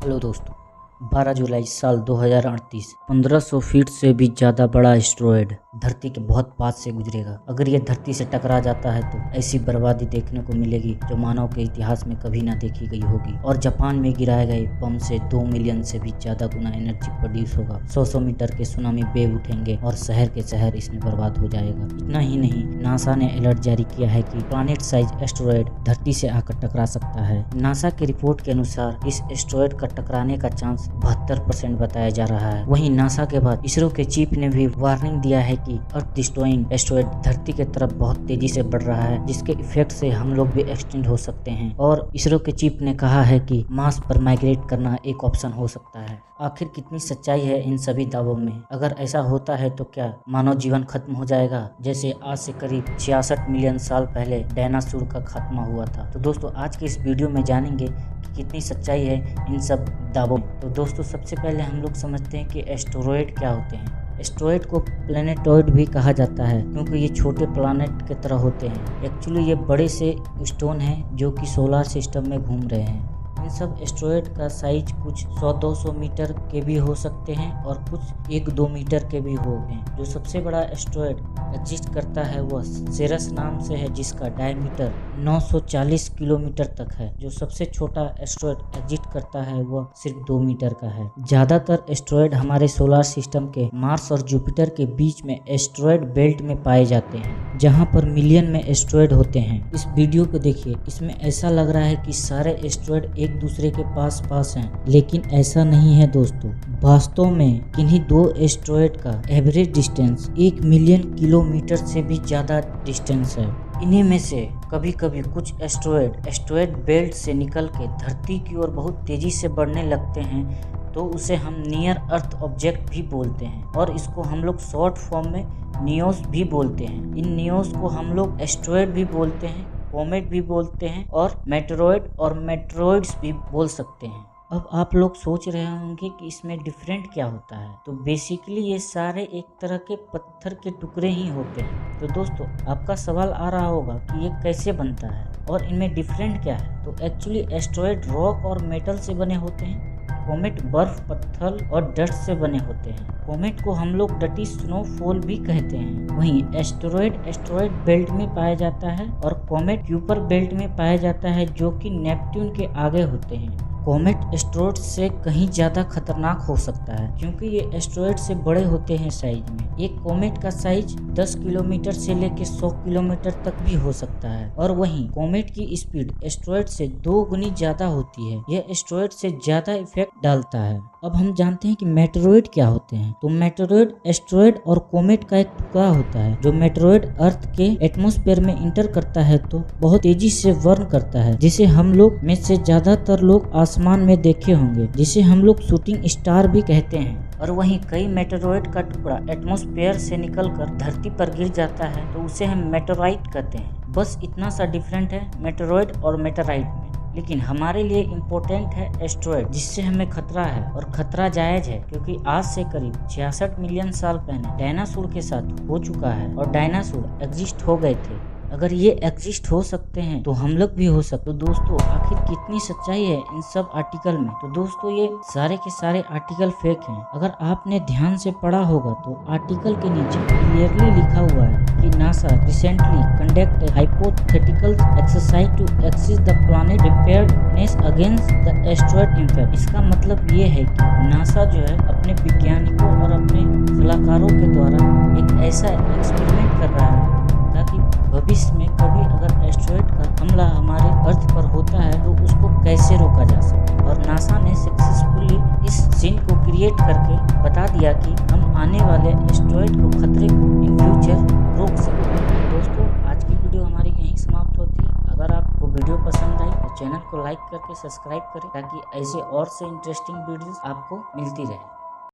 Hello दोस्तों, 12 जुलाई साल 2038 1500 feet से भी ज़्यादा बड़ा एस्टेरॉयड धरती के बहुत पास से गुजरेगा। अगर यह धरती से टकरा जाता है तो ऐसी बर्बादी देखने को मिलेगी जो मानव के इतिहास में कभी ना देखी गई होगी। और जापान में गिराए गए बम से 2 मिलियन से भी ज़्यादा गुना एनर्जी प्रोड्यूस होगा। 100 मीटर के सुनामी वेव उठेंगे और शहर के शहर इसमें बर्बाद हो जाएगा। इतना ही नहीं, नासा ने अलर्ट जारी किया है कि प्लैनेट साइज एस्टेरॉयड धरती से आकर टकरा सकता है। नासा की रिपोर्ट के अनुसार इस एस्टेरॉयड का टकराने का चांस 72% बताया जा रहा है। वहीं नासा के बाद इसरो के चीफ ने भी वार्निंग दिया है कि अर्थ डिस्ट्रॉइंग एस्टेरॉयड धरती के तरफ बहुत तेजी से बढ़ रहा है, जिसके इफेक्ट से हम लोग भी एक्सटेंड हो सकते हैं। और इसरो के चीफ ने कहा है कि मार्स पर माइग्रेट करना एक ऑप्शन हो सकता है। आखिर कितनी सच्चाई है इन सभी दावों में? अगर ऐसा होता है तो क्या मानव जीवन खत्म हो जाएगा, जैसे आज से करीब 66 मिलियन साल पहले डायनासोर का खात्मा हुआ था? तो दोस्तों, आज के इस वीडियो में जानेंगे कि कितनी सच्चाई है इन सब दावों में। तो दोस्तों, सबसे पहले हम लोग समझते हैं कि एस्टेरॉयड क्या होते हैं। एस्टेरॉयड को प्लैनेटॉयड भी कहा जाता है क्योंकि ये छोटे प्लैनेट की तरह होते हैं। एक्चुअली ये बड़े से स्टोन हैं जो कि सोलर सिस्टम में घूम रहे हैं। इन सब एस्टेरॉयड का साइज कुछ 100-200 मीटर के भी हो सकते हैं और कुछ 1-2 मीटर के भी होते हैं। जो सबसे बड़ा एस्टेरॉयड एग्जिस्ट करता है वह सेरस नाम से है, जिसका डायमीटर 940 किलोमीटर तक है। जो सबसे छोटा एस्टेरॉयड एग्जिस्ट करता है वह सिर्फ 2 मीटर का है। ज्यादातर एस्टेरॉयड हमारे सोलर सिस्टम के मार्स और जुपिटर के बीच में एस्टेरॉयड बेल्ट में पाए जाते हैं, जहां पर मिलियन में एस्टेरॉयड होते हैं। इस वीडियो को देखिए, इसमें ऐसा लग रहा है कि सारे एस्टेरॉयड एक दूसरे के पास हैं, लेकिन ऐसा नहीं है दोस्तों। वास्तव में किन्हीं दो एस्टेरॉयड का एवरेज डिस्टेंस 1 मिलियन किलोमीटर से भी ज्यादा डिस्टेंस है। इन्हीं में से कभी कभी कुछ एस्टेरॉयड बेल्ट से निकल के धरती की ओर बहुत तेजी से बढ़ने लगते हैं, तो उसे हम नियर अर्थ ऑब्जेक्ट भी बोलते हैं और इसको हम लोग शॉर्ट फॉर्म में नियोस भी बोलते हैं। इन नियोस को हम लोग एस्टेरॉयड भी बोलते हैं, कॉमेट भी बोलते हैं और मेटेरॉयड और मेटेरॉइड्स भी बोल सकते हैं। अब आप लोग सोच रहे होंगे कि इसमें डिफरेंट क्या होता है। तो बेसिकली ये सारे एक तरह के पत्थर के टुकड़े ही होते हैं। तो दोस्तों, आपका सवाल आ रहा होगा कि ये कैसे बनता है और इनमें डिफरेंट क्या है। तो एक्चुअली एस्टेरॉयड रॉक और मेटल से बने होते हैं। कॉमेट बर्फ, पत्थर और डस्ट से बने होते हैं। कॉमेट को हम लोग डटी स्नोफॉल भी कहते हैं। वहीं एस्टेरॉयड बेल्ट में पाया जाता है और कॉमेट क्यूपर बेल्ट में पाया जाता है, जो कि नेपट्यून के आगे होते हैं। कॉमेट एस्टेरॉयड से कहीं ज़्यादा खतरनाक हो सकता है क्योंकि ये एस्टेरॉयड से बड़े होते हैं साइज में। एक कॉमेट का साइज 10 किलोमीटर से लेकर 100 किलोमीटर तक भी हो सकता है। और वहीं कॉमेट की स्पीड एस्टेरॉयड से 2 गुनी ज़्यादा होती है। यह एस्टेरॉयड से ज़्यादा इफेक्ट डालता है। अब हम जानते हैं कि मेटेरॉयड क्या होते हैं। तो मेटेरॉयड एस्टेरॉयड और कॉमेट का एक टुकड़ा होता है। जो मेटेरॉयड अर्थ के एटमॉस्फेयर में इंटर करता है तो बहुत तेजी से बर्न करता है, जिसे हम लोग में से ज्यादातर लोग आसमान में देखे होंगे, जिसे हम लोग शूटिंग स्टार भी कहते हैं। और वहीं कई मेटेरॉयड का टुकड़ा एटमॉस्फेयर से निकलकर धरती पर गिर जाता है तो उसे हम मेटेराइट कहते हैं। बस इतना सा डिफरेंट है मेटेरॉयड और मेटेराइट में। लेकिन हमारे लिए इम्पोर्टेंट है एस्टेरॉयड, जिससे हमें खतरा है और खतरा जायज है क्योंकि आज से करीब 66 मिलियन साल पहले डायनासोर के साथ हो चुका है और डायनासोर एग्जिस्ट हो गए थे। अगर ये एग्जिस्ट हो सकते हैं तो हम लोग भी हो सकते। तो दोस्तों, आखिर कितनी सच्चाई है इन सब आर्टिकल में? तो दोस्तों, ये सारे के सारे आर्टिकल फेक हैं। अगर आपने ध्यान से पढ़ा होगा तो आर्टिकल के नीचे क्लियरली लिखा हुआ है कि NASA recently conduct hypothetical exercise to access the planet preparedness against the asteroid impact. इसका मतलब ये है कि नासा जो है अपने वैज्ञानिकों और अपने सलाहकारों के द्वारा एक ऐसा एक्सपेरिमेंट कर रहा है ताकि भविष्य में कभी अगर एस्टेरॉयड का हमला हमारे अर्थ पर होता है तो उसको कैसे रोका जा सके। और नासा ने सक्सेसफुली इस सीन को क्रिएट करके बता दिया कि हम आने वाले एस्टेरॉयड को खतरे को इन फ्यूचर रोक सकते हैं। दोस्तों, आज की वीडियो हमारी यहीं समाप्त होती है। अगर आपको वीडियो पसंद आई तो चैनल को लाइक करके सब्सक्राइब करें ताकि ऐसे और से इंटरेस्टिंग वीडियोस आपको मिलती रहे।